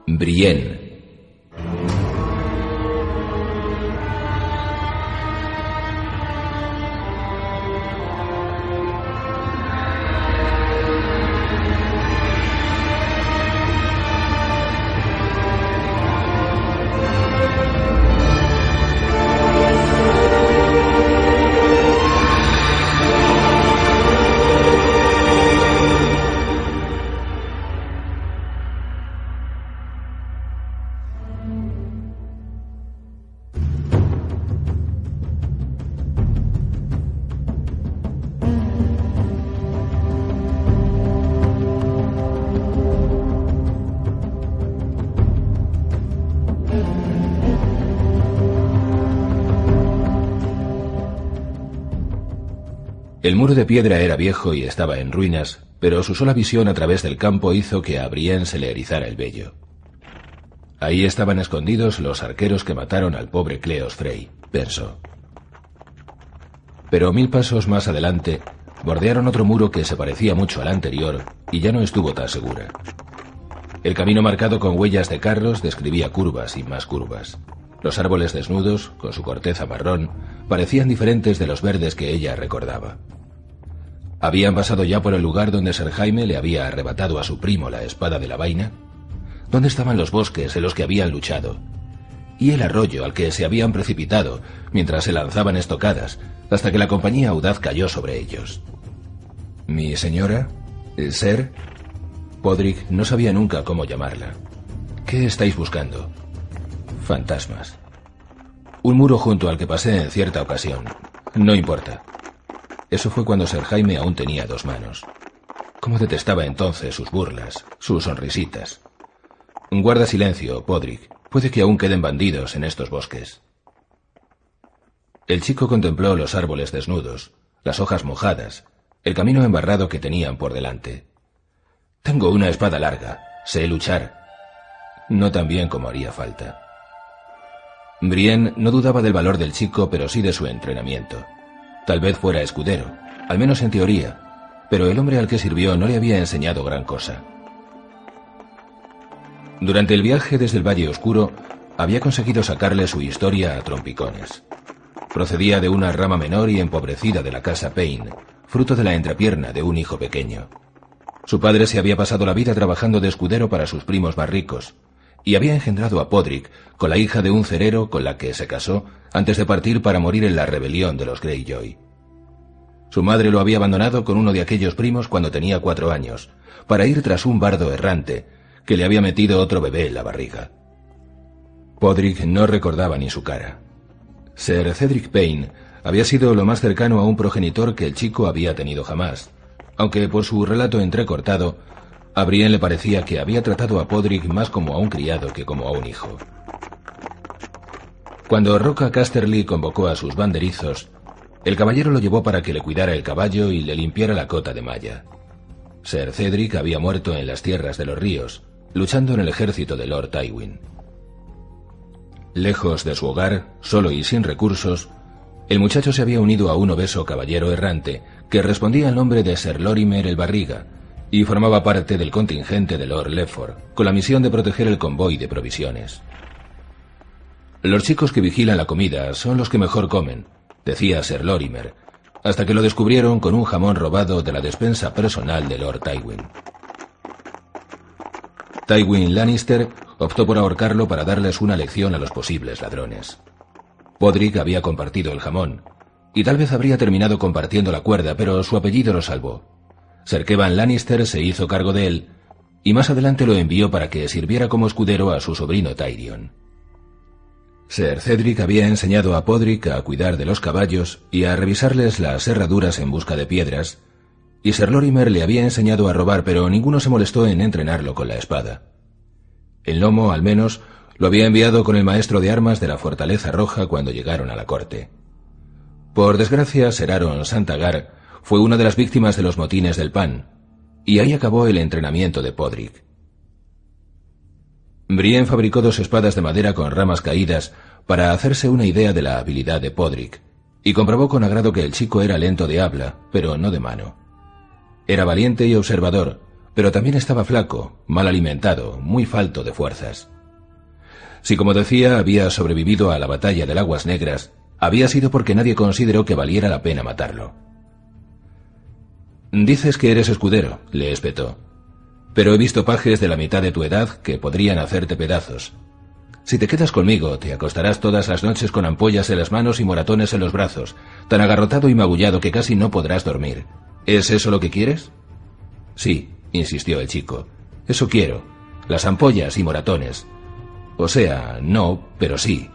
Brienne. El muro de piedra era viejo y estaba en ruinas, pero su sola visión a través del campo hizo que a Brienne se le erizara el vello. Ahí estaban escondidos los arqueros que mataron al pobre Cleos Frey, pensó. Pero 1000 pasos más adelante, bordearon otro muro que se parecía mucho al anterior y ya no estuvo tan segura. El camino marcado con huellas de carros describía curvas y más curvas. Los árboles desnudos, con su corteza marrón, parecían diferentes de los verdes que ella recordaba. ¿Habían pasado ya por el lugar donde Ser Jaime le había arrebatado a su primo la espada de la vaina? ¿Dónde estaban los bosques en los que habían luchado? ¿Y el arroyo al que se habían precipitado mientras se lanzaban estocadas hasta que la compañía audaz cayó sobre ellos? ¿Mi señora? ¿Ser? Podrick no sabía nunca cómo llamarla. ¿Qué estáis buscando? Fantasmas. Un muro junto al que pasé en cierta ocasión. No importa. Eso fue cuando Ser Jaime aún tenía 2 manos. Cómo detestaba entonces sus burlas, sus sonrisitas. Guarda silencio, Podrick. Puede que aún queden bandidos en estos bosques. El chico contempló los árboles desnudos, las hojas mojadas, el camino embarrado que tenían por delante. Tengo una espada larga. Sé luchar. No tan bien como haría falta. Brienne no dudaba del valor del chico, pero sí de su entrenamiento. Tal vez fuera escudero, al menos en teoría, pero el hombre al que sirvió no le había enseñado gran cosa. Durante el viaje desde el Valle Oscuro, había conseguido sacarle su historia a trompicones. Procedía de una rama menor y empobrecida de la casa Payne, fruto de la entrepierna de un hijo pequeño. Su padre se había pasado la vida trabajando de escudero para sus primos más ricos, y había engendrado a Podrick con la hija de un cerero con la que se casó antes de partir para morir en la rebelión de los Greyjoy. Su madre lo había abandonado con uno de aquellos primos cuando tenía 4 años, para ir tras un bardo errante que le había metido otro bebé en la barriga. Podrick no recordaba ni su cara. Ser Cedric Payne había sido lo más cercano a un progenitor que el chico había tenido jamás, aunque por su relato entrecortado, a Brienne le parecía que había tratado a Podrick más como a un criado que como a un hijo. Cuando Roca Casterly convocó a sus banderizos, el caballero lo llevó para que le cuidara el caballo y le limpiara la cota de malla. Ser Cedric había muerto en las tierras de los ríos, luchando en el ejército de Lord Tywin. Lejos de su hogar, solo y sin recursos, el muchacho se había unido a un obeso caballero errante que respondía al nombre de Ser Lorimer el Barriga y formaba parte del contingente de Lord Lefford, con la misión de proteger el convoy de provisiones. Los chicos que vigilan la comida son los que mejor comen, decía Ser Lorimer, hasta que lo descubrieron con un jamón robado de la despensa personal de Lord Tywin. Tywin Lannister optó por ahorcarlo para darles una lección a los posibles ladrones. Podrick había compartido el jamón, y tal vez habría terminado compartiendo la cuerda, pero su apellido lo salvó. Ser Kevan Lannister se hizo cargo de él, y más adelante lo envió para que sirviera como escudero a su sobrino Tyrion. Ser Cedric había enseñado a Podrick a cuidar de los caballos y a revisarles las herraduras en busca de piedras, y Ser Lorimer le había enseñado a robar, pero ninguno se molestó en entrenarlo con la espada. El lomo, al menos, lo había enviado con el maestro de armas de la Fortaleza Roja cuando llegaron a la corte. Por desgracia, Ser Aron Santagar fue una de las víctimas de los motines del pan, y ahí acabó el entrenamiento de Podrick. Brienne fabricó 2 espadas de madera con ramas caídas para hacerse una idea de la habilidad de Podrick, y comprobó con agrado que el chico era lento de habla, pero no de mano. Era valiente y observador, pero también estaba flaco, mal alimentado, muy falto de fuerzas. Si, como decía, había sobrevivido a la batalla del Aguas Negras, había sido porque nadie consideró que valiera la pena matarlo. «Dices que eres escudero», le espetó, «pero he visto pajes de la mitad de tu edad que podrían hacerte pedazos. Si te quedas conmigo, te acostarás todas las noches con ampollas en las manos y moratones en los brazos, tan agarrotado y magullado que casi no podrás dormir. ¿Es eso lo que quieres?» «Sí», insistió el chico, «eso quiero, las ampollas y moratones. O sea, no, pero sí,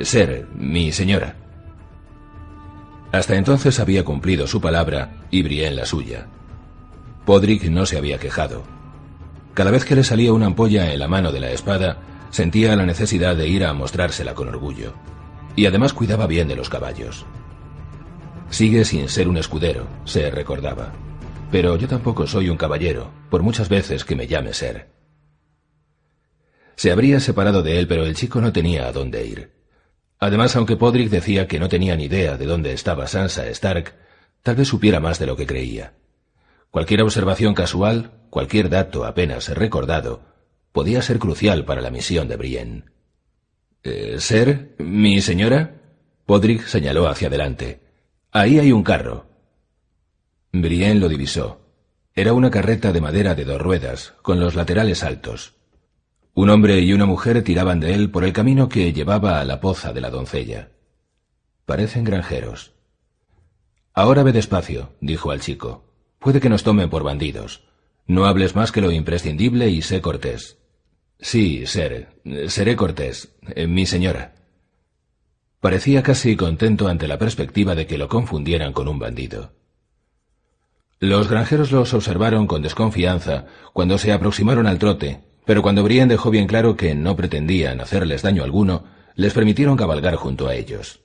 ser mi señora». Hasta entonces había cumplido su palabra y Brienne la suya. Podrick no se había quejado. Cada vez que le salía una ampolla en la mano de la espada, sentía la necesidad de ir a mostrársela con orgullo. Y además cuidaba bien de los caballos. «Sigue sin ser un escudero», se recordaba. «Pero yo tampoco soy un caballero, por muchas veces que me llame ser». Se habría separado de él, pero el chico no tenía a dónde ir. Además, aunque Podrick decía que no tenía ni idea de dónde estaba Sansa Stark, tal vez supiera más de lo que creía. Cualquier observación casual, cualquier dato apenas recordado, podía ser crucial para la misión de Brienne. «¿Ser mi señora?» Podrick señaló hacia adelante. «Ahí hay un carro». Brienne lo divisó. Era una carreta de madera de 2 ruedas, con los laterales altos. Un hombre y una mujer tiraban de él por el camino que llevaba a la poza de la doncella. «Parecen granjeros». «Ahora ve despacio», dijo al chico. «Puede que nos tomen por bandidos. No hables más que lo imprescindible y sé cortés». «Sí, seré cortés, mi señora». Parecía casi contento ante la perspectiva de que lo confundieran con un bandido. Los granjeros los observaron con desconfianza cuando se aproximaron al trote, pero cuando Brienne dejó bien claro que no pretendían hacerles daño alguno, les permitieron cabalgar junto a ellos.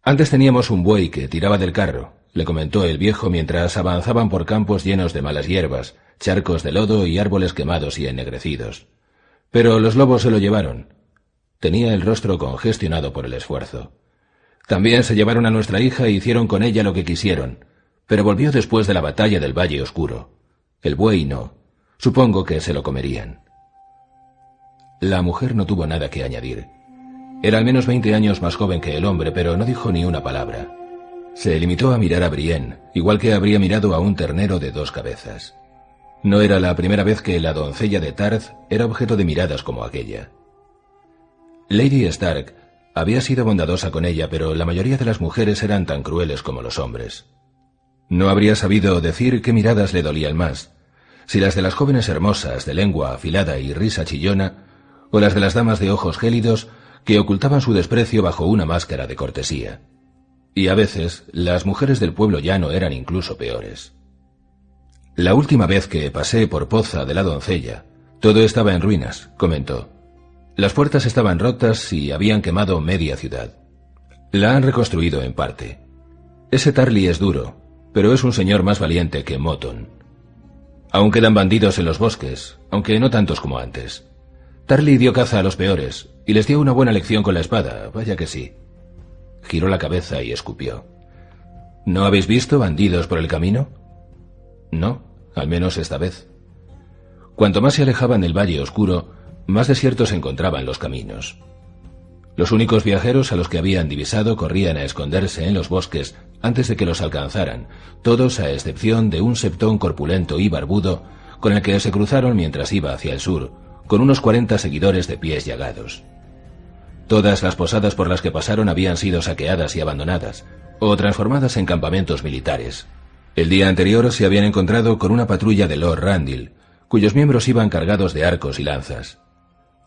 «Antes teníamos un buey que tiraba del carro», le comentó el viejo mientras avanzaban por campos llenos de malas hierbas, charcos de lodo y árboles quemados y ennegrecidos. «Pero los lobos se lo llevaron». Tenía el rostro congestionado por el esfuerzo. «También se llevaron a nuestra hija e hicieron con ella lo que quisieron, pero volvió después de la batalla del Valle Oscuro. El buey no. Supongo que se lo comerían». La mujer no tuvo nada que añadir. Era al menos 20 años más joven que el hombre, pero no dijo ni una palabra. Se limitó a mirar a Brienne, igual que habría mirado a un ternero de 2 cabezas. No era la primera vez que la doncella de Tarth era objeto de miradas como aquella. Lady Stark había sido bondadosa con ella, pero la mayoría de las mujeres eran tan crueles como los hombres. No habría sabido decir qué miradas le dolían más, si las de las jóvenes hermosas de lengua afilada y risa chillona, o las de las damas de ojos gélidos que ocultaban su desprecio bajo una máscara de cortesía. Y a veces las mujeres del pueblo llano eran incluso peores. «La última vez que pasé por Poza de la Doncella, todo estaba en ruinas», comentó. «Las puertas estaban rotas y habían quemado media ciudad. La han reconstruido en parte. Ese Tarly es duro, pero es un señor más valiente que Moton. Aún quedan bandidos en los bosques, aunque no tantos como antes. Tarly dio caza a los peores, y les dio una buena lección con la espada, vaya que sí». Giró la cabeza y escupió. «¿No habéis visto bandidos por el camino?» «No, al menos esta vez». Cuanto más se alejaban del Valle Oscuro, más desiertos encontraban los caminos. Los únicos viajeros a los que habían divisado corrían a esconderse en los bosques antes de que los alcanzaran, todos a excepción de un septón corpulento y barbudo con el que se cruzaron mientras iba hacia el sur, con unos 40 seguidores de pies llagados. Todas las posadas por las que pasaron habían sido saqueadas y abandonadas, o transformadas en campamentos militares. El día anterior se habían encontrado con una patrulla de Lord Randall, cuyos miembros iban cargados de arcos y lanzas.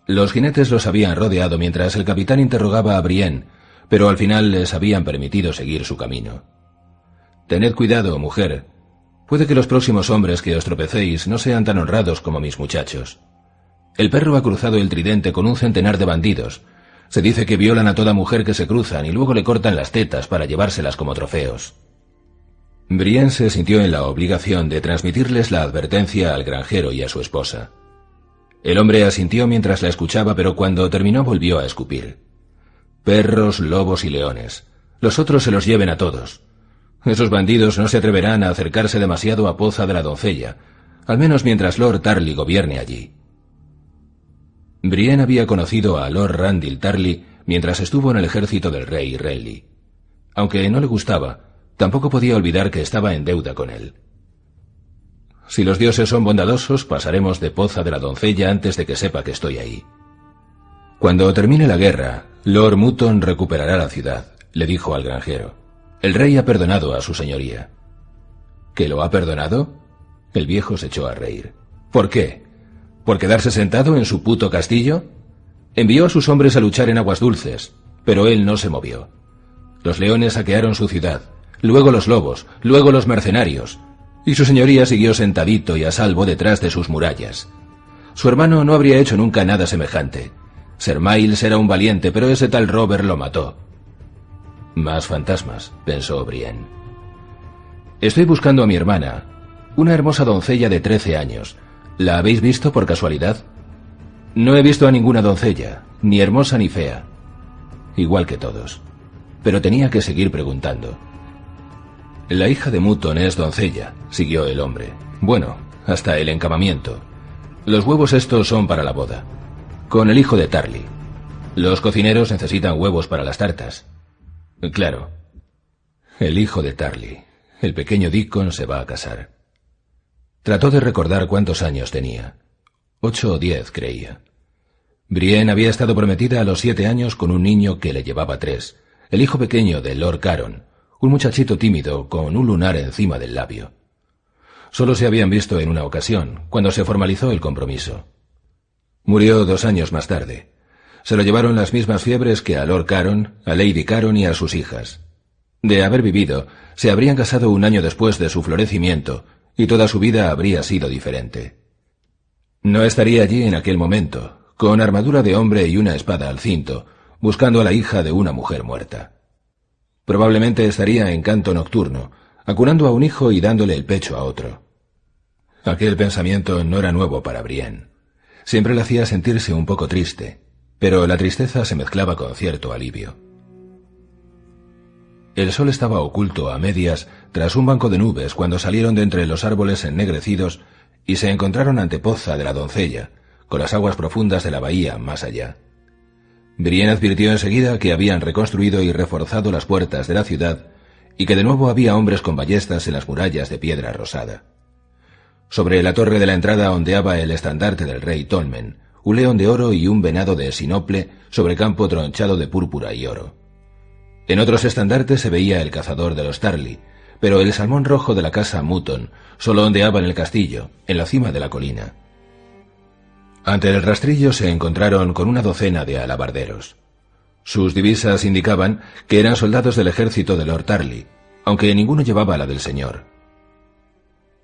Los jinetes los habían rodeado mientras el capitán interrogaba a Brienne, pero al final les habían permitido seguir su camino. «Tened cuidado, mujer. Puede que los próximos hombres que os tropecéis no sean tan honrados como mis muchachos. El perro ha cruzado el tridente con un centenar de bandidos. Se dice que violan a toda mujer que se cruzan y luego le cortan las tetas para llevárselas como trofeos». Brienne se sintió en la obligación de transmitirles la advertencia al granjero y a su esposa. El hombre asintió mientras la escuchaba, pero cuando terminó volvió a escupir. «Perros, lobos y leones. Los otros se los lleven a todos. Esos bandidos no se atreverán a acercarse demasiado a Poza de la Doncella, al menos mientras Lord Tarly gobierne allí. Brienne había conocido a Lord Randyll Tarly mientras estuvo en el ejército del rey Renly. Aunque no le gustaba, tampoco podía olvidar que estaba en deuda con él. Si los dioses son bondadosos, pasaremos de poza de la doncella antes de que sepa que estoy ahí. Cuando termine la guerra, Lord Mutton recuperará la ciudad, le dijo al granjero. El rey ha perdonado a su señoría. ¿Que lo ha perdonado? El viejo se echó a reír. ¿Por qué? ¿Por quedarse sentado en su puto castillo? Envió a sus hombres a luchar en aguas dulces, pero él no se movió. Los leones saquearon su ciudad, luego los lobos, luego los mercenarios, y su señoría siguió sentadito y a salvo detrás de sus murallas. Su hermano no habría hecho nunca nada semejante. Ser Miles era un valiente, pero ese tal Robert lo mató. Más fantasmas, pensó Brienne. Estoy buscando a mi hermana, una hermosa doncella de 13 años. ¿La habéis visto por casualidad? No he visto a ninguna doncella, ni hermosa ni fea. Igual que todos. Pero tenía que seguir preguntando. La hija de Mutton es doncella, siguió el hombre. Bueno, hasta el encamamiento. Los huevos estos son para la boda. Con el hijo de Tarly. Los cocineros necesitan huevos para las tartas. Claro. El hijo de Tarly. El pequeño Dickon se va a casar. Trató de recordar cuántos años tenía. 8 o 10, creía. Brienne había estado prometida a los 7 años con un niño que le llevaba 3, el hijo pequeño de Lord Caron, un muchachito tímido con un lunar encima del labio. Solo se habían visto en una ocasión, cuando se formalizó el compromiso. Murió 2 años más tarde. Se lo llevaron las mismas fiebres que a Lord Caron, a Lady Caron y a sus hijas. De haber vivido, se habrían casado un año después de su florecimiento, y toda su vida habría sido diferente. No estaría allí en aquel momento, con armadura de hombre y una espada al cinto, buscando a la hija de una mujer muerta. Probablemente estaría en canto nocturno, acunando a un hijo y dándole el pecho a otro. Aquel pensamiento no era nuevo para Brienne. Siempre le hacía sentirse un poco triste, pero la tristeza se mezclaba con cierto alivio. El sol estaba oculto a medias tras un banco de nubes cuando salieron de entre los árboles ennegrecidos y se encontraron ante Poza de la Doncella, con las aguas profundas de la bahía más allá. Brienne advirtió enseguida que habían reconstruido y reforzado las puertas de la ciudad y que de nuevo había hombres con ballestas en las murallas de piedra rosada. Sobre la torre de la entrada ondeaba el estandarte del rey Tolmen, un león de oro y un venado de sinople sobre campo tronchado de púrpura y oro. En otros estandartes se veía el cazador de los Tarly, pero el salmón rojo de la casa Mutton solo ondeaba en el castillo, en la cima de la colina. Ante el rastrillo se encontraron con una docena de alabarderos. Sus divisas indicaban que eran soldados del ejército de Lord Tarly, aunque ninguno llevaba la del señor.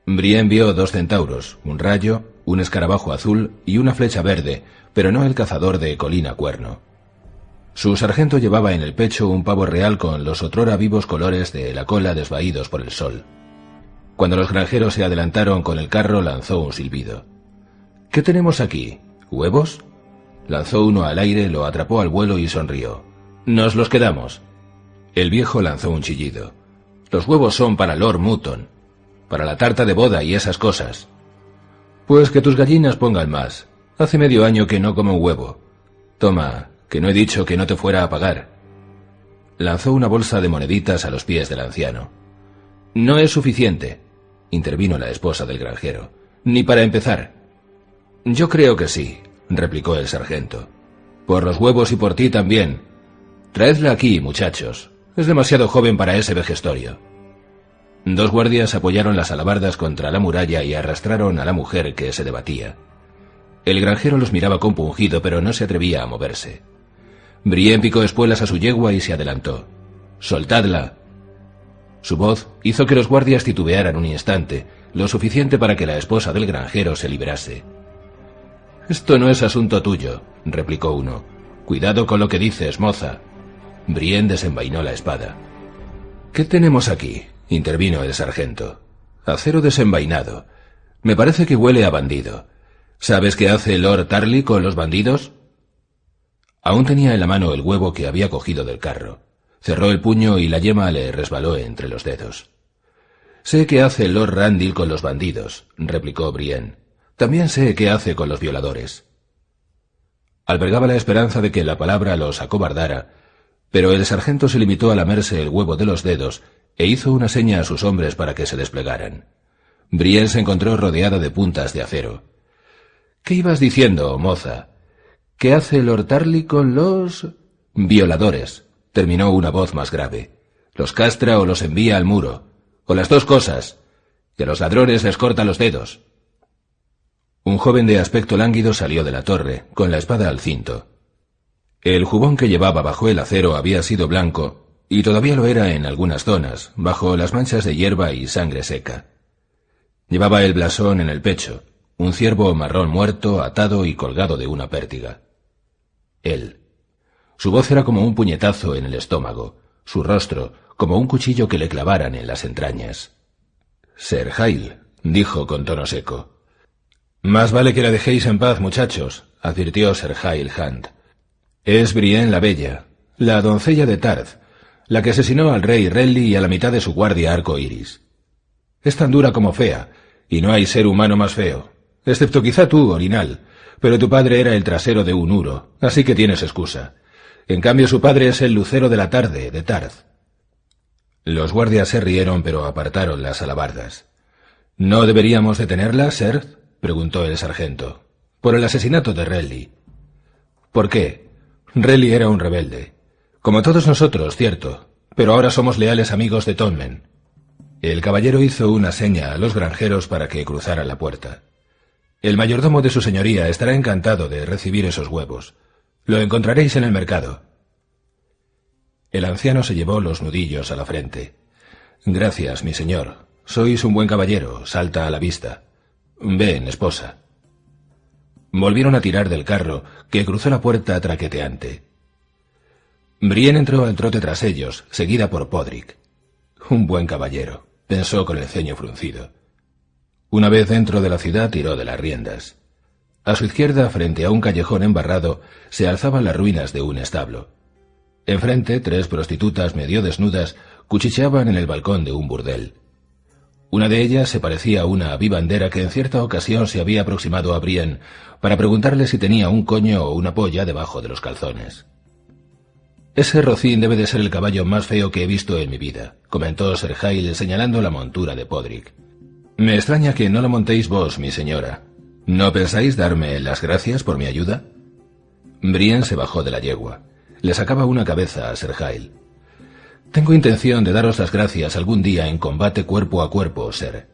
Brienne vio 2 centauros, un rayo, un escarabajo azul y una flecha verde, pero no el cazador de Colina Cuerno. Su sargento llevaba en el pecho un pavo real con los otrora vivos colores de la cola desvaídos por el sol. Cuando los granjeros se adelantaron con el carro, lanzó un silbido. ¿Qué tenemos aquí? ¿Huevos? Lanzó uno al aire, lo atrapó al vuelo y sonrió. Nos los quedamos. El viejo lanzó un chillido. Los huevos son para Lord Mutton, para la tarta de boda y esas cosas. Pues que tus gallinas pongan más. Hace medio año que no come un huevo. Toma, que no he dicho que no te fuera a pagar. Lanzó una bolsa de moneditas a los pies del anciano. No es suficiente, intervino la esposa del granjero, ni para empezar. Yo creo que sí, replicó el sargento. Por los huevos y por ti también. Traedla aquí, muchachos. Es demasiado joven para ese vejestorio. 2 guardias apoyaron las alabardas contra la muralla y arrastraron a la mujer que se debatía. El granjero los miraba compungido, pero no se atrevía a moverse. Brienne picó espuelas a su yegua y se adelantó. «¡Soltadla!». Su voz hizo que los guardias titubearan un instante, lo suficiente para que la esposa del granjero se liberase. «Esto no es asunto tuyo», replicó uno. «Cuidado con lo que dices, moza». Brienne desenvainó la espada. «¿Qué tenemos aquí?», intervino el sargento. «Acero desenvainado. Me parece que huele a bandido. ¿Sabes qué hace Lord Tarly con los bandidos?». Aún tenía en la mano el huevo que había cogido del carro. Cerró el puño y la yema le resbaló entre los dedos. Sé qué hace Lord Randall con los bandidos, replicó Brienne. También sé qué hace con los violadores. Albergaba la esperanza de que la palabra los acobardara, pero el sargento se limitó a lamerse el huevo de los dedos e hizo una seña a sus hombres para que se desplegaran. Brienne se encontró rodeada de puntas de acero. —¿Qué ibas diciendo, moza? ¿Qué hace Lord Tarly con los violadores? Terminó una voz más grave. Los castra o los envía al muro, o las dos cosas, y a los ladrones les corta los dedos. Un joven de aspecto lánguido salió de la torre, con la espada al cinto. El jubón que llevaba bajo el acero había sido blanco, y todavía lo era en algunas zonas, bajo las manchas de hierba y sangre seca. Llevaba el blasón en el pecho, un ciervo marrón muerto, atado y colgado de una pértiga. Él. Su voz era como un puñetazo en el estómago, su rostro como un cuchillo que le clavaran en las entrañas. —Sir Hyle —dijo con tono seco. —Más vale que la dejéis en paz, muchachos —advirtió Sir Hyle Hunt—. Es Brienne la Bella, la doncella de Tarth, la que asesinó al rey Renly y a la mitad de su guardia arco iris. Es tan dura como fea, y no hay ser humano más feo, excepto quizá tú, Orinal, pero tu padre era el trasero de un uro, así que tienes excusa. En cambio su padre es el lucero de la tarde, de Tarth. Los guardias se rieron, pero apartaron las alabardas. —¿No deberíamos detenerla, Sir? —preguntó el sargento. —Por el asesinato de Renly. —¿Por qué? Renly era un rebelde. Como todos nosotros, cierto, pero ahora somos leales amigos de Tommen. El caballero hizo una seña a los granjeros para que cruzaran la puerta. El mayordomo de su señoría estará encantado de recibir esos huevos. Lo encontraréis en el mercado. El anciano se llevó los nudillos a la frente. —Gracias, mi señor. Sois un buen caballero, salta a la vista. Ven, esposa. Volvieron a tirar del carro, que cruzó la puerta traqueteante. Brienne entró al trote tras ellos, seguida por Podrick. Un buen caballero, pensó con el ceño fruncido. Una vez dentro de la ciudad tiró de las riendas. A su izquierda, frente a un callejón embarrado, se alzaban las ruinas de un establo. Enfrente, 3 prostitutas medio desnudas cuchicheaban en el balcón de un burdel. Una de ellas se parecía a una vivandera que en cierta ocasión se había aproximado a Brienne para preguntarle si tenía un coño o una polla debajo de los calzones. «Ese rocín debe de ser el caballo más feo que he visto en mi vida», comentó Sir Hyle señalando la montura de Podrick. «Me extraña que no lo montéis vos, mi señora. ¿No pensáis darme las gracias por mi ayuda?» Brienne se bajó de la yegua. Le sacaba una cabeza a Sir Hyle. «Tengo intención de daros las gracias algún día en combate cuerpo a cuerpo, Sir.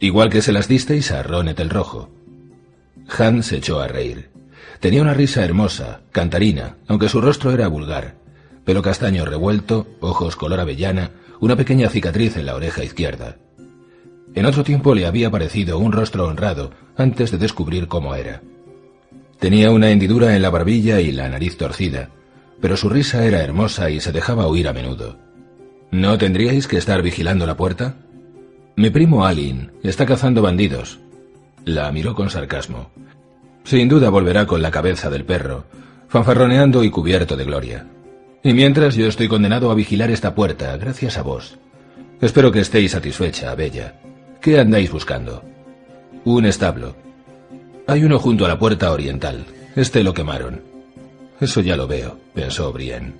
Igual que se las disteis a Ronet el Rojo». Han se echó a reír. Tenía una risa hermosa, cantarina, aunque su rostro era vulgar. Pelo castaño revuelto, ojos color avellana, una pequeña cicatriz en la oreja izquierda. En otro tiempo le había parecido un rostro honrado antes de descubrir cómo era. Tenía una hendidura en la barbilla y la nariz torcida, pero su risa era hermosa y se dejaba oír a menudo. ¿No tendríais que estar vigilando la puerta? Mi primo Alin está cazando bandidos. La miró con sarcasmo. Sin duda volverá con la cabeza del perro, fanfarroneando y cubierto de gloria. Y mientras yo estoy condenado a vigilar esta puerta, gracias a vos. Espero que estéis satisfecha, Bella. ¿Qué andáis buscando? Un establo. Hay uno junto a la puerta oriental. Este lo quemaron. Eso ya lo veo, pensó Brienne.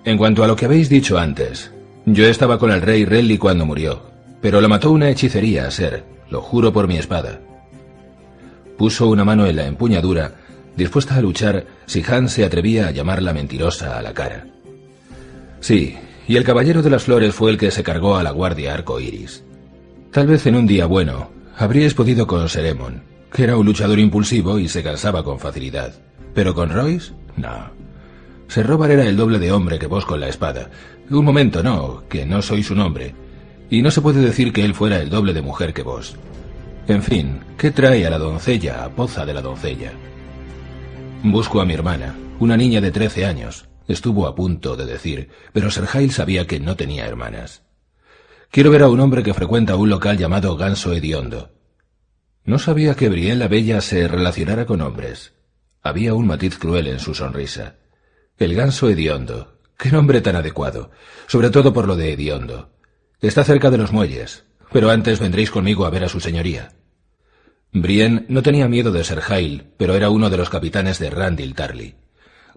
En cuanto a lo que habéis dicho antes, yo estaba con el rey Renly cuando murió, pero lo mató una hechicería, Sir, lo juro por mi espada. Puso una mano en la empuñadura, dispuesta a luchar si Han se atrevía a llamarla mentirosa a la cara. Sí, y el caballero de las flores fue el que se cargó a la guardia arco iris. Tal vez en un día bueno habríais podido con Ser Aemon, que era un luchador impulsivo y se cansaba con facilidad. Pero con Royce, no. Ser Robar era el doble de hombre que vos con la espada. Un momento, no, que no sois un hombre. Y no se puede decir que él fuera el doble de mujer que vos. En fin, ¿qué trae a la doncella a poza de la doncella? Busco a mi hermana, una niña de 13 años, estuvo a punto de decir, pero Sir Hyle sabía que no tenía hermanas. Quiero ver a un hombre que frecuenta un local llamado Ganso Hediondo. No sabía que Brienne la Bella se relacionara con hombres. Había un matiz cruel en su sonrisa. El Ganso Hediondo, qué nombre tan adecuado, sobre todo por lo de hediondo. Está cerca de los muelles, pero antes vendréis conmigo a ver a su señoría. Brienne no tenía miedo de Ser Haile, pero era uno de los capitanes de Randyll Tarly.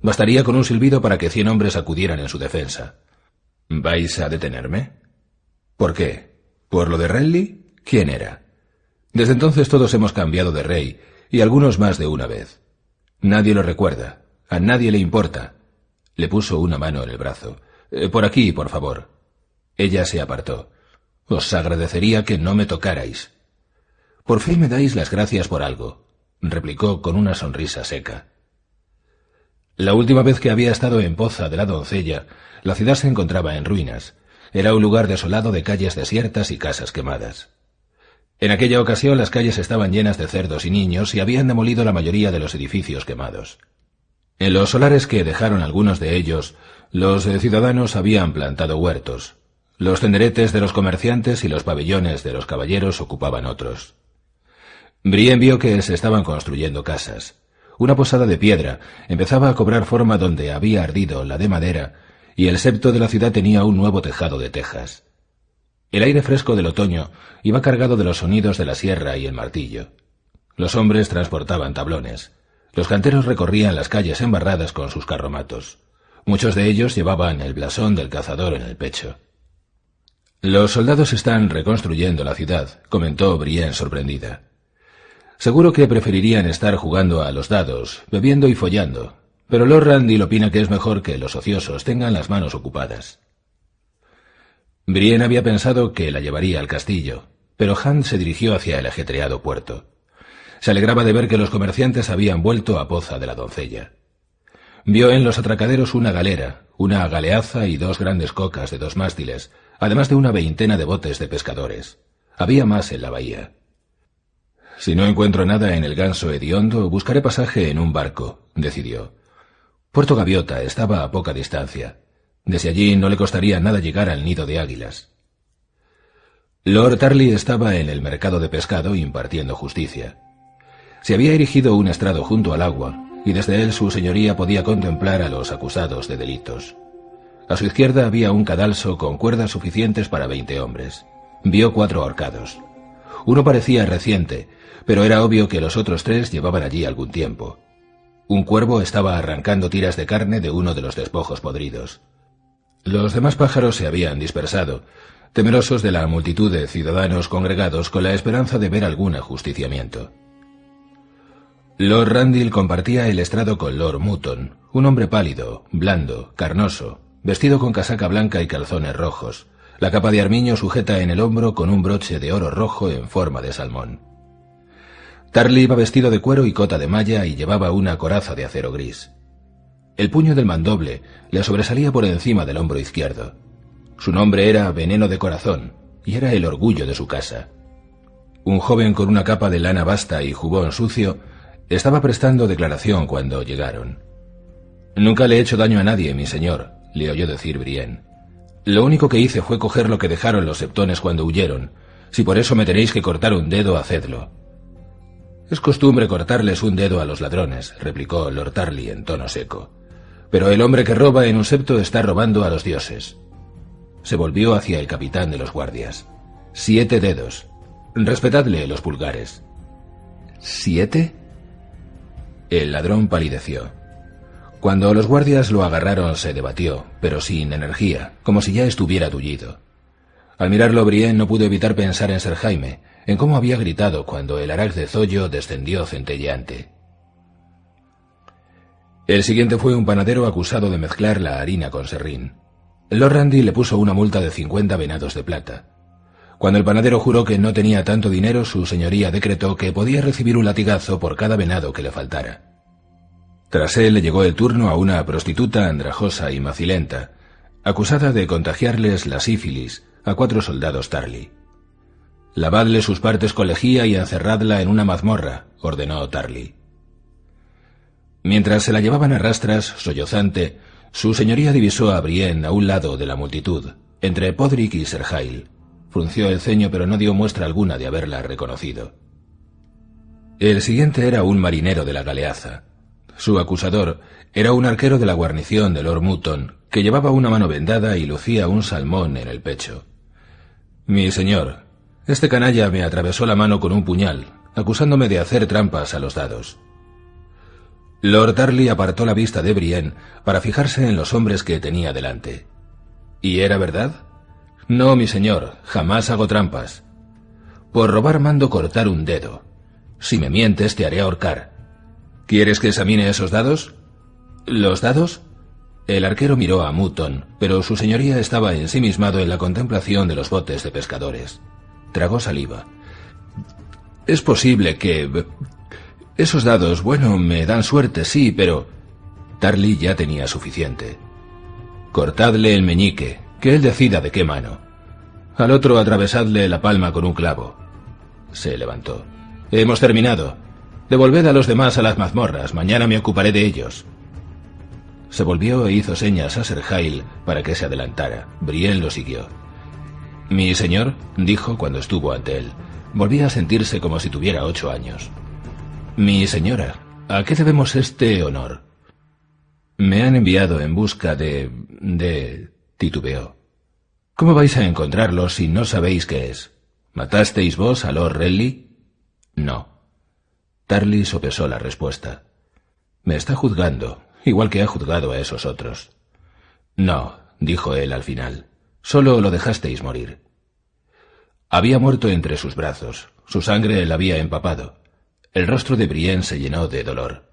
Bastaría con un silbido para que 100 hombres acudieran en su defensa. ¿Vais a detenerme? ¿Por qué? ¿Por lo de Renly? ¿Quién era? Desde entonces todos hemos cambiado de rey, y algunos más de una vez. Nadie lo recuerda, a nadie le importa. Le puso una mano en el brazo. Por aquí, por favor. Ella se apartó. Os agradecería que no me tocarais. Por fin me dais las gracias por algo, replicó con una sonrisa seca. La última vez que había estado en Poza de la Doncella, la ciudad se encontraba en ruinas. Era un lugar desolado de calles desiertas y casas quemadas. En aquella ocasión las calles estaban llenas de cerdos y niños y habían demolido la mayoría de los edificios quemados. En los solares que dejaron algunos de ellos, los ciudadanos habían plantado huertos. Los tenderetes de los comerciantes y los pabellones de los caballeros ocupaban otros. Brienne vio que se estaban construyendo casas. Una posada de piedra empezaba a cobrar forma donde había ardido la de madera, y el septo de la ciudad tenía un nuevo tejado de tejas. El aire fresco del otoño iba cargado de los sonidos de la sierra y el martillo. Los hombres transportaban tablones. Los canteros recorrían las calles embarradas con sus carromatos. Muchos de ellos llevaban el blasón del cazador en el pecho. Los soldados están reconstruyendo la ciudad, comentó Brienne sorprendida. Seguro que preferirían estar jugando a los dados, bebiendo y follando, pero Lord Randyll opina que es mejor que los ociosos tengan las manos ocupadas. Brienne había pensado que la llevaría al castillo, pero Hunt se dirigió hacia el ajetreado puerto. Se alegraba de ver que los comerciantes habían vuelto a Poza de la Doncella. Vio en los atracaderos una galera, una galeaza y 2 grandes cocas de 2 mástiles, además de una veintena de botes de pescadores. Había más en la bahía. Si no encuentro nada en el Ganso hediondo, buscaré pasaje en un barco, decidió. Puerto Gaviota estaba a poca distancia. Desde allí no le costaría nada llegar al nido de águilas. Lord Tarly estaba en el mercado de pescado impartiendo justicia. Se había erigido un estrado junto al agua, y desde él su señoría podía contemplar a los acusados de delitos. A su izquierda había un cadalso con cuerdas suficientes para 20 hombres. Vio 4 ahorcados. Uno parecía reciente, pero era obvio que los otros 3 llevaban allí algún tiempo. Un cuervo estaba arrancando tiras de carne de uno de los despojos podridos. Los demás pájaros se habían dispersado, temerosos de la multitud de ciudadanos congregados con la esperanza de ver algún ajusticiamiento. Lord Randyll compartía el estrado con Lord Mutton, un hombre pálido, blando, carnoso, vestido con casaca blanca y calzones rojos, la capa de armiño sujeta en el hombro con un broche de oro rojo en forma de salmón. Tarly iba vestido de cuero y cota de malla y llevaba una coraza de acero gris. El puño del mandoble le sobresalía por encima del hombro izquierdo. Su nombre era Veneno de Corazón, y era el orgullo de su casa. Un joven con una capa de lana basta y jubón sucio estaba prestando declaración cuando llegaron. «Nunca le he hecho daño a nadie, mi señor», le oyó decir Brienne. «Lo único que hice fue coger lo que dejaron los septones cuando huyeron. Si por eso me tenéis que cortar un dedo, hacedlo». «Es costumbre cortarles un dedo a los ladrones», replicó Lord Tarly en tono seco. «Pero el hombre que roba en un septo está robando a los dioses». Se volvió hacia el capitán de los guardias. 7 dedos. Respetadle los pulgares. ¿7? El ladrón palideció. Cuando los guardias lo agarraron se debatió, pero sin energía, como si ya estuviera tullido. Al mirarlo, Brienne no pudo evitar pensar en Ser Jaime, en cómo había gritado cuando el Arax de Zollo descendió centelleante. El siguiente fue un panadero acusado de mezclar la harina con serrín. Lord Randyll le puso una multa de 50 venados de plata. Cuando el panadero juró que no tenía tanto dinero, su señoría decretó que podía recibir un latigazo por cada venado que le faltara. Tras él le llegó el turno a una prostituta andrajosa y macilenta, acusada de contagiarles la sífilis a 4 soldados Tarly. «Lavadle sus partes con lejía y encerradla en una mazmorra», ordenó Tarly. Mientras se la llevaban a rastras, sollozante, su señoría divisó a Brienne a un lado de la multitud, entre Podrick y Ser Haile. Frunció el ceño, pero no dio muestra alguna de haberla reconocido. El siguiente era un marinero de la galeaza. Su acusador era un arquero de la guarnición de Lord Mutton, que llevaba una mano vendada y lucía un salmón en el pecho. Mi señor, este canalla me atravesó la mano con un puñal, acusándome de hacer trampas a los dados. Lord Darley apartó la vista de Brienne para fijarse en los hombres que tenía delante. ¿Y era verdad? No, mi señor, jamás hago trampas. Por robar mando cortar un dedo. Si me mientes te haré ahorcar. ¿Quieres que examine esos dados? ¿Los dados? El arquero miró a Mutton, pero su señoría estaba ensimismado en la contemplación de los botes de pescadores. Tragó saliva. Es posible que... Esos dados, bueno, me dan suerte, sí, pero... Darley ya tenía suficiente. Cortadle el meñique, que él decida de qué mano. Al otro atravesadle la palma con un clavo. Se levantó. Hemos terminado. Devolved a los demás a las mazmorras, mañana me ocuparé de ellos. Se volvió e hizo señas a Sir Hyle para que se adelantara. Brienne lo siguió. Mi señor, dijo cuando estuvo ante él, volvía a sentirse como si tuviera 8 años. Mi señora, ¿a qué debemos este honor? Me han enviado en busca de... titubeó. ¿Cómo vais a encontrarlo si no sabéis qué es? ¿Matasteis vos a Lord Renly? No. Darley sopesó la respuesta. Me está juzgando, igual que ha juzgado a esos otros. No, dijo él al final. Solo lo dejasteis morir. Había muerto entre sus brazos. Su sangre la había empapado. El rostro de Brienne se llenó de dolor.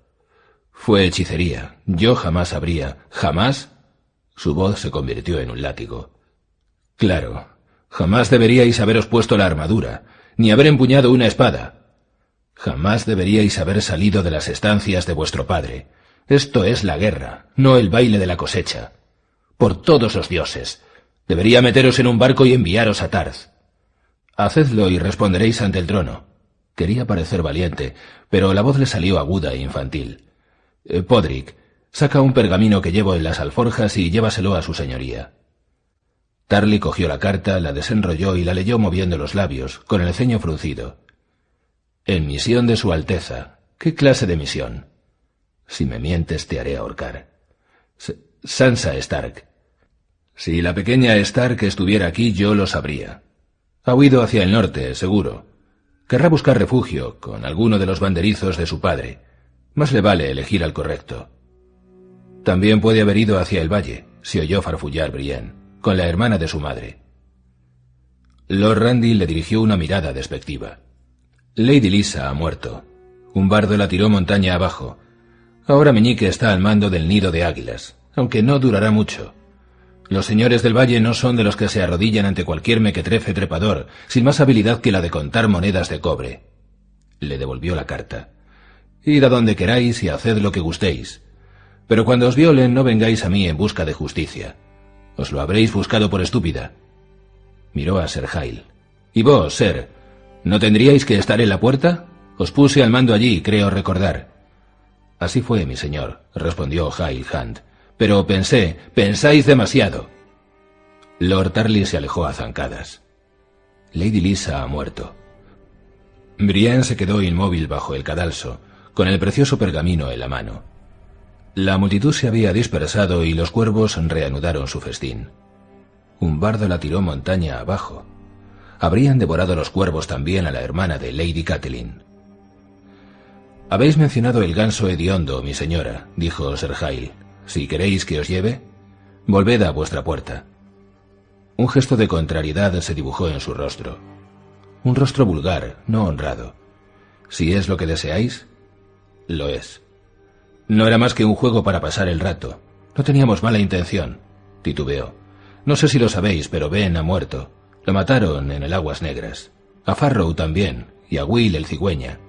Fue hechicería. Yo jamás habría... ¿Jamás? Su voz se convirtió en un látigo. Claro. Jamás deberíais haberos puesto la armadura, ni haber empuñado una espada. Jamás deberíais haber salido de las estancias de vuestro padre. Esto es la guerra, no el baile de la cosecha. Por todos los dioses. Debería meteros en un barco y enviaros a Tarth. Hacedlo y responderéis ante el trono. Quería parecer valiente, pero la voz le salió aguda e infantil. Podrick, saca un pergamino que llevo en las alforjas y llévaselo a su señoría. Darley cogió la carta, la desenrolló y la leyó moviendo los labios, con el ceño fruncido. En misión de su Alteza. ¿Qué clase de misión? Si me mientes te haré ahorcar. Sansa Stark. Si la pequeña Stark estuviera aquí yo lo sabría. Ha huido hacia el norte, seguro. Querrá buscar refugio con alguno de los banderizos de su padre. Más le vale elegir al correcto. También puede haber ido hacia el valle, se oyó farfullar Brienne, con la hermana de su madre. Lord Randy le dirigió una mirada despectiva. Lady Lisa ha muerto. Un bardo la tiró montaña abajo. Ahora Meñique está al mando del nido de águilas, aunque no durará mucho. Los señores del valle no son de los que se arrodillan ante cualquier mequetrefe trepador, sin más habilidad que la de contar monedas de cobre. Le devolvió la carta. Id a donde queráis y haced lo que gustéis. Pero cuando os violen no vengáis a mí en busca de justicia. Os lo habréis buscado por estúpida. Miró a Sir Hyle. ¿Y vos, Sir, no tendríais que estar en la puerta? Os puse al mando allí, creo recordar. Así fue, mi señor, respondió Hyle Hunt. Pero pensáis demasiado. Lord Darley se alejó a zancadas. Lady Lisa ha muerto. Brienne se quedó inmóvil bajo el cadalso, con el precioso pergamino en la mano. La multitud se había dispersado y los cuervos reanudaron su festín. Un bardo la tiró montaña abajo. Habrían devorado los cuervos también a la hermana de Lady Catelyn. Habéis mencionado el ganso hediondo, mi señora, dijo Sir Hyle. Si queréis que os lleve, volved a vuestra puerta. Un gesto de contrariedad se dibujó en su rostro. Un rostro vulgar, no honrado. Si es lo que deseáis, lo es. No era más que un juego para pasar el rato. No teníamos mala intención, titubeó. No sé si lo sabéis, pero Ben ha muerto. Lo mataron en el Aguas Negras. A Farrow también, y a Will el cigüeña.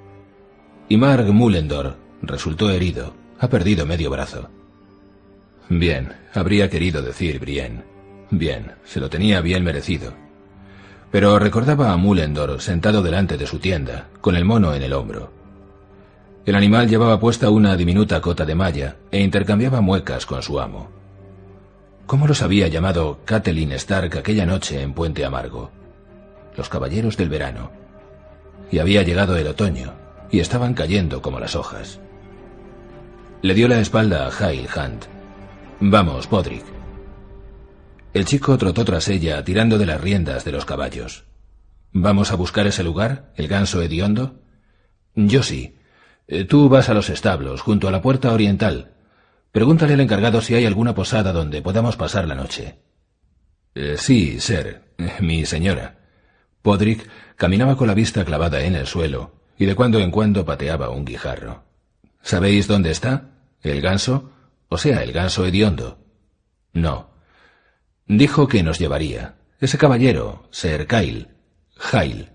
Y Mark Mullendor resultó herido. Ha perdido medio brazo. Bien, habría querido decir Brienne. Bien, se lo tenía bien merecido. Pero recordaba a Mullendor sentado delante de su tienda, con el mono en el hombro. El animal llevaba puesta una diminuta cota de malla e intercambiaba muecas con su amo. ¿Cómo los había llamado Catelyn Stark aquella noche en Puente Amargo? Los caballeros del verano. Y había llegado el otoño, y estaban cayendo como las hojas. Le dio la espalda a Hyle Hunt. Vamos, Podrick. El chico trotó tras ella, tirando de las riendas de los caballos. ¿Vamos a buscar ese lugar, el ganso hediondo? Yo sí. Tú vas a los establos, junto a la puerta oriental. Pregúntale al encargado si hay alguna posada donde podamos pasar la noche. Sí, ser, mi señora. Podrick caminaba con la vista clavada en el suelo y de cuando en cuando pateaba un guijarro. ¿Sabéis dónde está? ¿El ganso? O sea, el ganso hediondo. No. Dijo que nos llevaría. Ese caballero, Ser Kyle. Jail.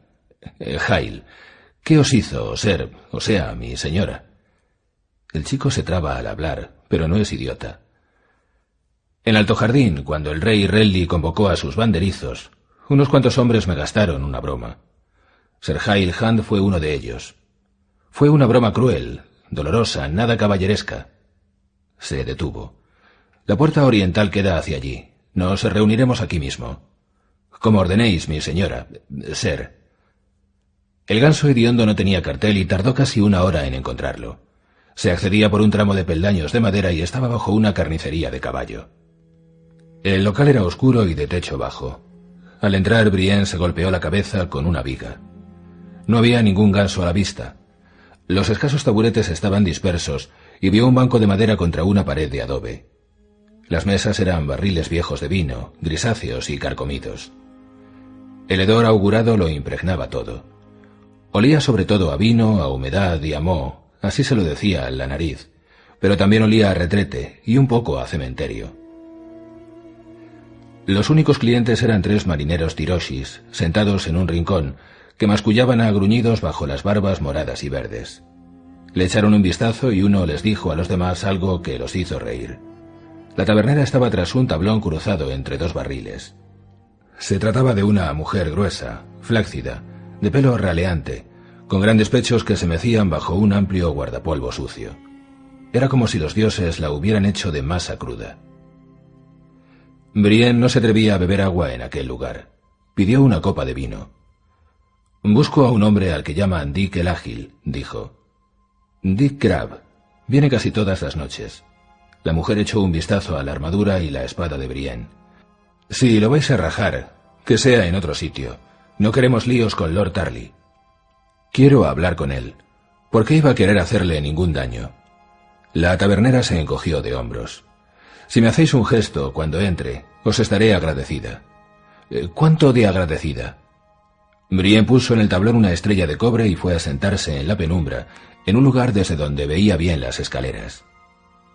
¿Qué os hizo, ser, o sea, mi señora? El chico se traba al hablar, pero no es idiota. En Alto Jardín, cuando el rey Renly convocó a sus banderizos, unos cuantos hombres me gastaron una broma. Ser Jail Hand fue uno de ellos. Fue una broma cruel, dolorosa, nada caballeresca. Se detuvo. La puerta oriental queda hacia allí. Nos reuniremos aquí mismo. Como ordenéis, mi señora, ser. El ganso hediondo no tenía cartel y tardó casi una hora en encontrarlo. Se accedía por un tramo de peldaños de madera y estaba bajo una carnicería de caballo. El local era oscuro y de techo bajo. Al entrar, Brienne se golpeó la cabeza con una viga. No había ningún ganso a la vista. Los escasos taburetes estaban dispersos y vio un banco de madera contra una pared de adobe. Las mesas eran barriles viejos de vino, grisáceos y carcomidos. El hedor augurado lo impregnaba todo. Olía sobre todo a vino, a humedad y a moho, así se lo decía la nariz, pero también olía a retrete y un poco a cementerio. Los únicos clientes eran 3 marineros tiroshis, sentados en un rincón, que mascullaban a gruñidos bajo las barbas moradas y verdes. Le echaron un vistazo y uno les dijo a los demás algo que los hizo reír. La tabernera estaba tras un tablón cruzado entre 2 barriles. Se trataba de una mujer gruesa, flácida, de pelo raleante, con grandes pechos que se mecían bajo un amplio guardapolvo sucio. Era como si los dioses la hubieran hecho de masa cruda. Brienne no se atrevía a beber agua en aquel lugar. Pidió una copa de vino. «Busco a un hombre al que llaman Dick el Ágil», dijo. «Dick Crabbe. Viene casi todas las noches». La mujer echó un vistazo a la armadura y la espada de Brienne. «Si lo vais a rajar, que sea en otro sitio. No queremos líos con Lord Tarly». «Quiero hablar con él. ¿Por qué iba a querer hacerle ningún daño?» La tabernera se encogió de hombros. «Si me hacéis un gesto cuando entre, os estaré agradecida». «¿Cuánto de agradecida?» Brienne puso en el tablón una estrella de cobre y fue a sentarse en la penumbra, en un lugar desde donde veía bien las escaleras.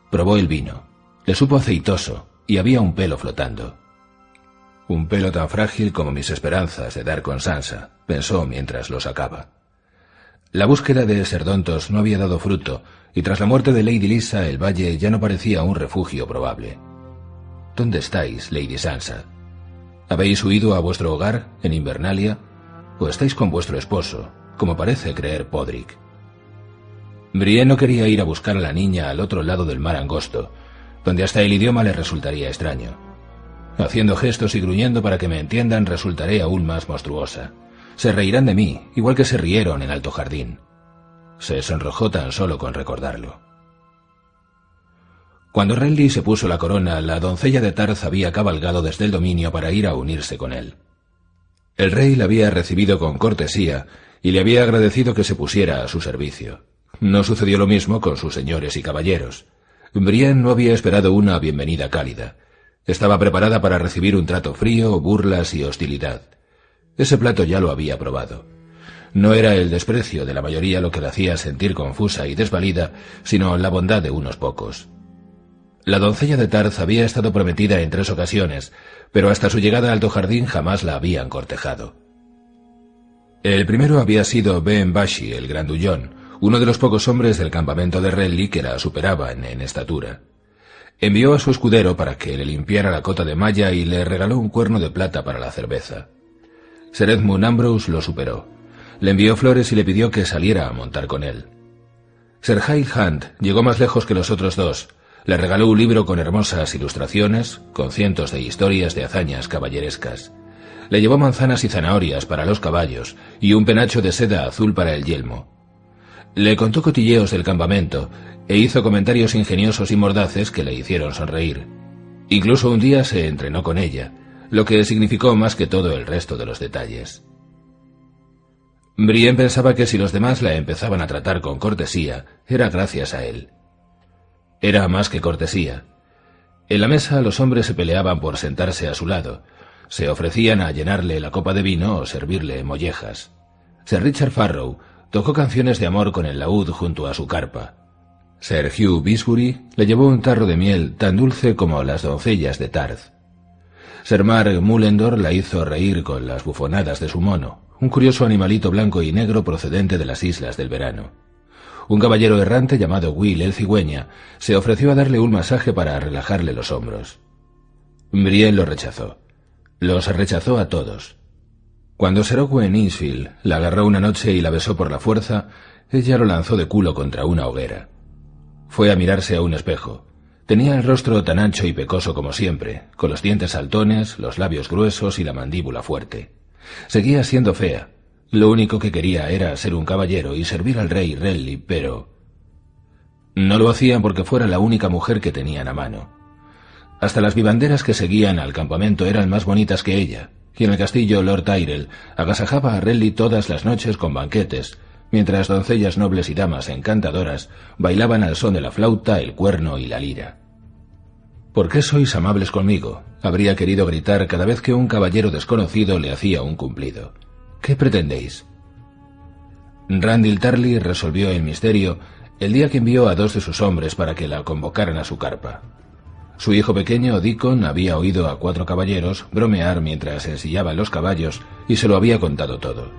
Probó el vino. Le supo aceitoso y había un pelo flotando. «Un pelo tan frágil como mis esperanzas de dar con Sansa», pensó mientras lo sacaba. La búsqueda de Serdontos no había dado fruto, y tras la muerte de Lady Lysa el valle ya no parecía un refugio probable. «¿Dónde estáis, Lady Sansa? ¿Habéis huido a vuestro hogar, en Invernalia? ¿O estáis con vuestro esposo, como parece creer Podrick?» Brienne no quería ir a buscar a la niña al otro lado del mar angosto, donde hasta el idioma le resultaría extraño. Haciendo gestos y gruñendo para que me entiendan resultaré aún más monstruosa. Se reirán de mí, igual que se rieron en Alto Jardín. Se sonrojó tan solo con recordarlo. Cuando Renly se puso la corona, la doncella de Tarth había cabalgado desde el dominio para ir a unirse con él. El rey la había recibido con cortesía y le había agradecido que se pusiera a su servicio. No sucedió lo mismo con sus señores y caballeros. Brienne no había esperado una bienvenida cálida. Estaba preparada para recibir un trato frío, burlas y hostilidad. Ese plato ya lo había probado. No era el desprecio de la mayoría lo que la hacía sentir confusa y desvalida, sino la bondad de unos pocos. La doncella de Tarth había estado prometida en 3 ocasiones, pero hasta su llegada a Alto Jardín jamás la habían cortejado. El primero había sido Ben Bashi, el grandullón, uno de los pocos hombres del campamento de Renly que la superaban en estatura. Envió a su escudero para que le limpiara la cota de malla y le regaló un cuerno de plata para la cerveza. Ser Edmund Ambrose lo superó. Le envió flores y le pidió que saliera a montar con él. Ser Jail Hand llegó más lejos que los otros 2. Le regaló un libro con hermosas ilustraciones, con cientos de historias de hazañas caballerescas. Le llevó manzanas y zanahorias para los caballos y un penacho de seda azul para el yelmo. Le contó cotilleos del campamento e hizo comentarios ingeniosos y mordaces que le hicieron sonreír. Incluso un día se entrenó con ella, lo que significó más que todo el resto de los detalles. Brienne pensaba que si los demás la empezaban a tratar con cortesía, era gracias a él. Era más que cortesía. En la mesa los hombres se peleaban por sentarse a su lado, se ofrecían a llenarle la copa de vino o servirle mollejas. Sir Richard Farrow tocó canciones de amor con el laúd junto a su carpa. Sir Hugh Bisbury le llevó un tarro de miel tan dulce como las doncellas de Tarth. Sir Mark Mullendore la hizo reír con las bufonadas de su mono, un curioso animalito blanco y negro procedente de las Islas del Verano. Un caballero errante llamado Will el Cigüeña se ofreció a darle un masaje para relajarle los hombros. Brienne lo rechazó. Los rechazó a todos. Cuando Sir Owen Incefield la agarró una noche y la besó por la fuerza, ella lo lanzó de culo contra una hoguera. Fue a mirarse a un espejo. Tenía el rostro tan ancho y pecoso como siempre, con los dientes saltones, los labios gruesos y la mandíbula fuerte. Seguía siendo fea. Lo único que quería era ser un caballero y servir al rey Renly, pero no lo hacían porque fuera la única mujer que tenían a mano. Hasta las vivanderas que seguían al campamento eran más bonitas que ella, y en el castillo Lord Tyrell agasajaba a Renly todas las noches con banquetes, mientras doncellas nobles y damas encantadoras bailaban al son de la flauta, el cuerno y la lira. «¿Por qué sois amables conmigo?», habría querido gritar cada vez que un caballero desconocido le hacía un cumplido. «¿Qué pretendéis?». Randyll Tarly resolvió el misterio el día que envió a 2 de sus hombres para que la convocaran a su carpa. Su hijo pequeño, Deacon, había oído a 4 caballeros bromear mientras ensillaban los caballos y se lo había contado todo.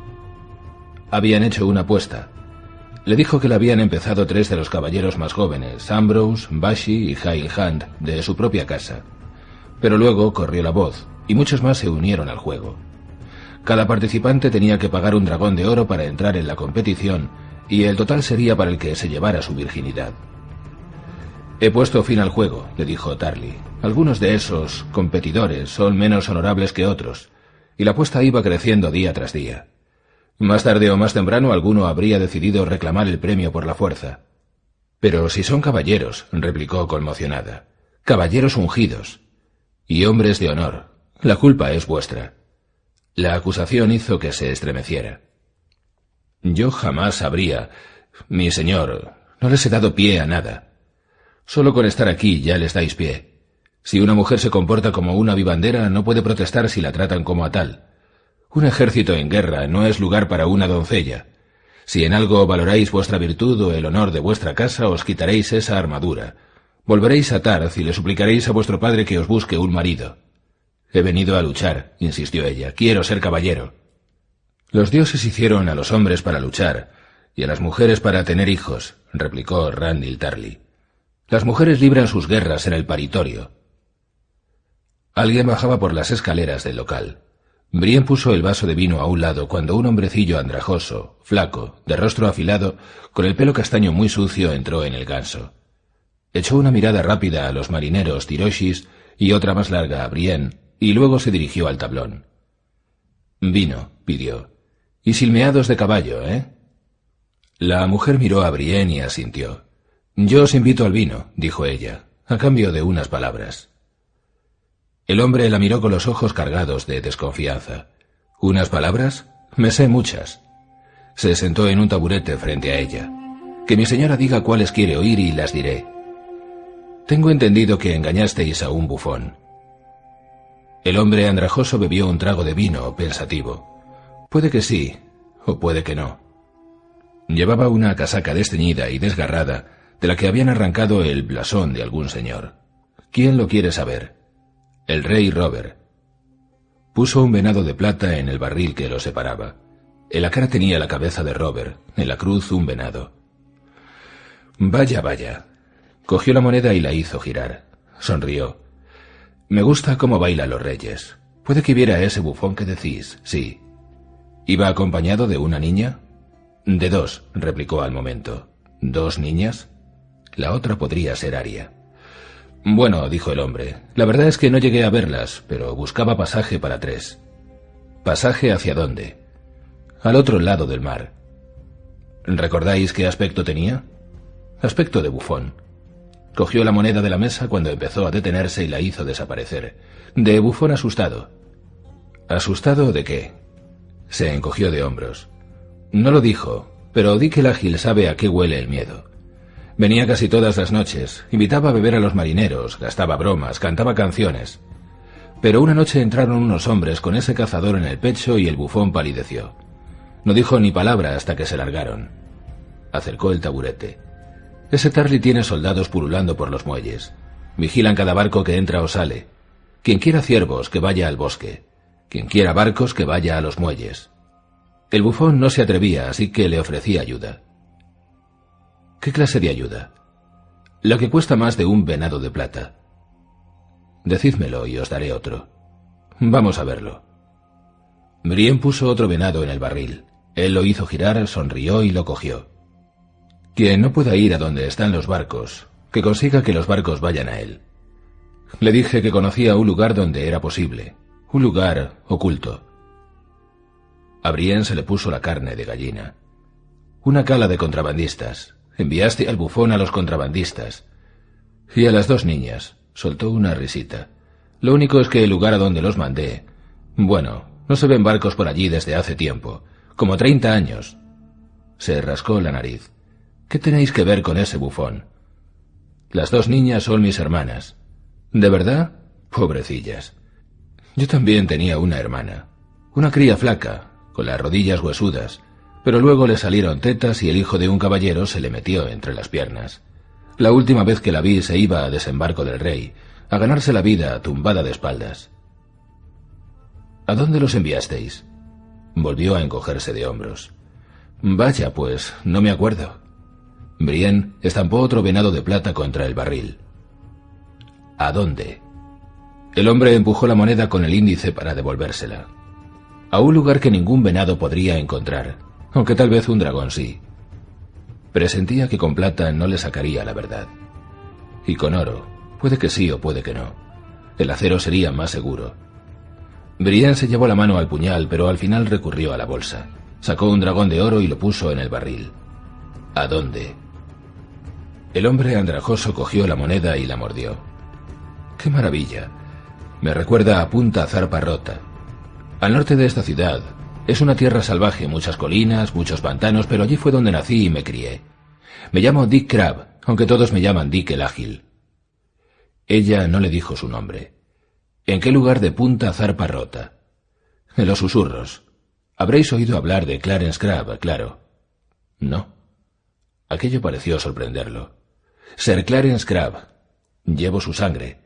Habían hecho una apuesta. Le dijo que la habían empezado 3 de los caballeros más jóvenes, Ambrose, Bashy y Hyle Hunt, de su propia casa. Pero luego corrió la voz, y muchos más se unieron al juego. Cada participante tenía que pagar un dragón de oro para entrar en la competición, y el total sería para el que se llevara su virginidad. «He puesto fin al juego», le dijo Tarly. «Algunos de esos competidores son menos honorables que otros, y la apuesta iba creciendo día tras día. Más tarde o más temprano alguno habría decidido reclamar el premio por la fuerza». «Pero si son caballeros», replicó conmocionada. «Caballeros ungidos. Y hombres de honor. La culpa es vuestra». La acusación hizo que se estremeciera. «Yo jamás habría... Mi señor, no les he dado pie a nada. Solo con estar aquí ya les dais pie. Si una mujer se comporta como una vivandera, no puede protestar si la tratan como a tal. Un ejército en guerra no es lugar para una doncella. Si en algo valoráis vuestra virtud o el honor de vuestra casa, os quitaréis esa armadura. Volveréis a Tarth y le suplicaréis a vuestro padre que os busque un marido». «He venido a luchar», insistió ella. «Quiero ser caballero». «Los dioses hicieron a los hombres para luchar y a las mujeres para tener hijos», replicó Randyll Tarly. «Las mujeres libran sus guerras en el paritorio». Alguien bajaba por las escaleras del local. Brienne puso el vaso de vino a un lado cuando un hombrecillo andrajoso, flaco, de rostro afilado, con el pelo castaño muy sucio, entró en el ganso. Echó una mirada rápida a los marineros tiroshis y otra más larga a Brienne, y luego se dirigió al tablón. «Vino», pidió. «Y silmeados de caballo, ¿eh?» La mujer miró a Brienne y asintió. «Yo os invito al vino», dijo ella, a cambio de unas palabras. El hombre la miró con los ojos cargados de desconfianza. «¿Unas palabras? Me sé muchas». Se sentó en un taburete frente a ella. «Que mi señora diga cuáles quiere oír y las diré». «Tengo entendido que engañasteis a un bufón». El hombre andrajoso bebió un trago de vino, pensativo. Puede que sí, o puede que no. Llevaba una casaca desteñida y desgarrada, de la que habían arrancado el blasón de algún señor. ¿Quién lo quiere saber? El rey Robert. Puso un venado de plata en el barril que lo separaba. En la cara tenía la cabeza de Robert, en la cruz un venado. «Vaya, vaya». Cogió la moneda y la hizo girar. Sonrió. «Me gusta cómo bailan los reyes. Puede que viera ese bufón que decís, sí». «¿Iba acompañado de una niña?» «De 2», replicó al momento. «¿2 niñas?» La otra podría ser Arya. «Bueno», dijo el hombre, «la verdad es que no llegué a verlas, pero buscaba pasaje para 3. «¿Pasaje hacia dónde?» «Al otro lado del mar». ¿Recordáis qué aspecto tenía?» «Aspecto de bufón». Cogió la moneda de la mesa cuando empezó a detenerse y la hizo desaparecer. «De bufón asustado. ¿Asustado de qué? Se encogió de hombros. No lo dijo, pero Dick el Ágil sabe a qué huele el miedo. Venía casi todas las noches, invitaba a beber a los marineros, gastaba bromas, cantaba canciones. Pero una noche entraron unos hombres con ese cazador en el pecho y el bufón palideció. No dijo ni palabra hasta que se largaron. Acercó el taburete. Ese Tarly tiene soldados pululando por los muelles. Vigilan cada barco que entra o sale. Quien quiera ciervos, que vaya al bosque. Quien quiera barcos, que vaya a los muelles. El bufón no se atrevía, así que le ofrecía ayuda. ¿Qué clase de ayuda? La que cuesta más de un venado de plata. Decídmelo y os daré otro. Vamos a verlo. Brienne puso otro venado en el barril. Él lo hizo girar, sonrió y lo cogió. Quien no pueda ir a donde están los barcos, que consiga que los barcos vayan a él. Le dije que conocía un lugar donde era posible, un lugar oculto. A Brienne se le puso la carne de gallina. Una cala de contrabandistas. Enviaste al bufón a los contrabandistas. Y a las dos niñas. Soltó una risita. Lo único es que el lugar a donde los mandé... Bueno, no se ven barcos por allí desde hace tiempo. Como 30 años. Se rascó la nariz. ¿Qué tenéis que ver con ese bufón? Las dos niñas son mis hermanas. ¿De verdad? Pobrecillas. Yo también tenía una hermana. Una cría flaca, con las rodillas huesudas, pero luego le salieron tetas y el hijo de un caballero se le metió entre las piernas. La última vez que la vi se iba a desembarco del rey, a ganarse la vida tumbada de espaldas. ¿A dónde los enviasteis? Volvió a encogerse de hombros. Vaya, pues, no me acuerdo. Brienne estampó otro venado de plata contra el barril. ¿A dónde? El hombre empujó la moneda con el índice para devolvérsela. A un lugar que ningún venado podría encontrar, aunque tal vez un dragón sí. Presentía que con plata no le sacaría la verdad. Y con oro, puede que sí o puede que no. El acero sería más seguro. Brienne se llevó la mano al puñal, pero al final recurrió a la bolsa. Sacó un dragón de oro y lo puso en el barril. ¿A dónde? El hombre andrajoso cogió la moneda y la mordió. ¡Qué maravilla! Me recuerda a Punta Zarpa Rota. Al norte de esta ciudad. Es una tierra salvaje, muchas colinas, muchos pantanos, pero allí fue donde nací y me crié. Me llamo Dick Crabb, aunque todos me llaman Dick el Ágil. Ella no le dijo su nombre. ¿En qué lugar de Punta Zarpa Rota? En los susurros. Habréis oído hablar de Clarence Crabb, claro. No. Aquello pareció sorprenderlo. Sir Clarence Crabb. Llevo su sangre.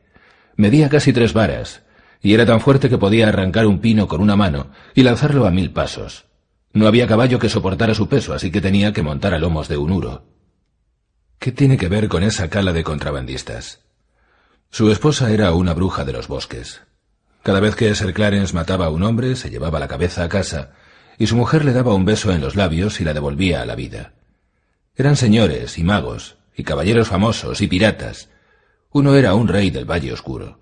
Medía casi 3 varas. Y era tan fuerte que podía arrancar un pino con una mano y lanzarlo a 1000 pasos. No había caballo que soportara su peso, así que tenía que montar a lomos de un uro. ¿Qué tiene que ver con esa cala de contrabandistas? Su esposa era una bruja de los bosques. Cada vez que Sir Clarence mataba a un hombre, se llevaba la cabeza a casa, y su mujer le daba un beso en los labios y la devolvía a la vida. Eran señores y magos, y caballeros famosos y piratas. Uno era un rey del Valle Oscuro.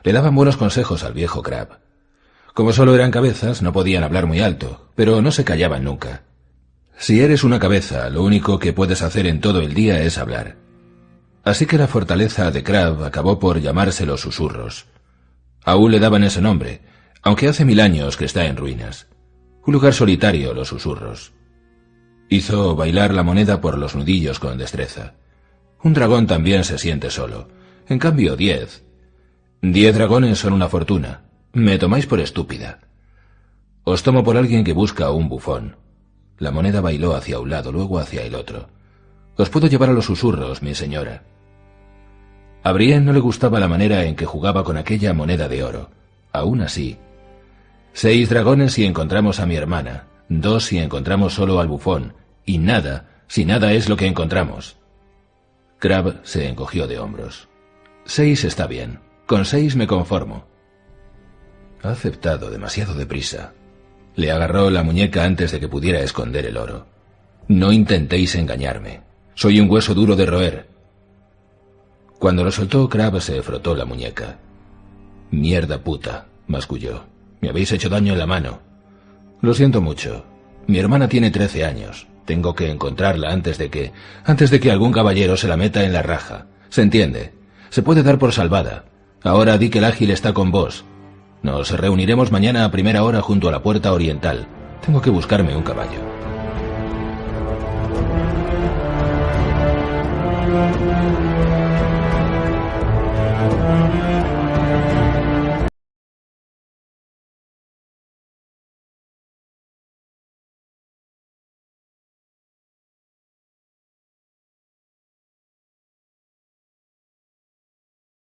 Le daban buenos consejos al viejo Crabb. Como solo eran cabezas, no podían hablar muy alto, pero no se callaban nunca. Si eres una cabeza, lo único que puedes hacer en todo el día es hablar. Así que la fortaleza de Crabb acabó por llamarse Los Susurros. Aún le daban ese nombre, aunque hace 1000 años que está en ruinas. Un lugar solitario, Los Susurros. Hizo bailar la moneda por los nudillos con destreza. Un dragón también se siente solo. En cambio, 10 dragones son una fortuna. Me tomáis por estúpida. Os tomo por alguien que busca un bufón. La moneda bailó hacia un lado, luego hacia el otro. Os puedo llevar a Los Susurros, mi señora. A Brienne no le gustaba la manera en que jugaba con aquella moneda de oro. Aún así. 6 dragones si encontramos a mi hermana. 2 si encontramos solo al bufón. Y nada, si nada es lo que encontramos. Crabb se encogió de hombros. 6 está bien. Con 6 me conformo. Ha aceptado demasiado deprisa. Le agarró la muñeca antes de que pudiera esconder el oro. No intentéis engañarme. Soy un hueso duro de roer. Cuando lo soltó, Crabb se frotó la muñeca. Mierda puta, masculló. Me habéis hecho daño en la mano. Lo siento mucho. Mi hermana tiene 13 años. Tengo que encontrarla antes de que algún caballero se la meta en la raja. ¿Se entiende? Se puede dar por salvada. Ahora Dick el Ágil está con vos. Nos reuniremos mañana a primera hora junto a la puerta oriental. Tengo que buscarme un caballo.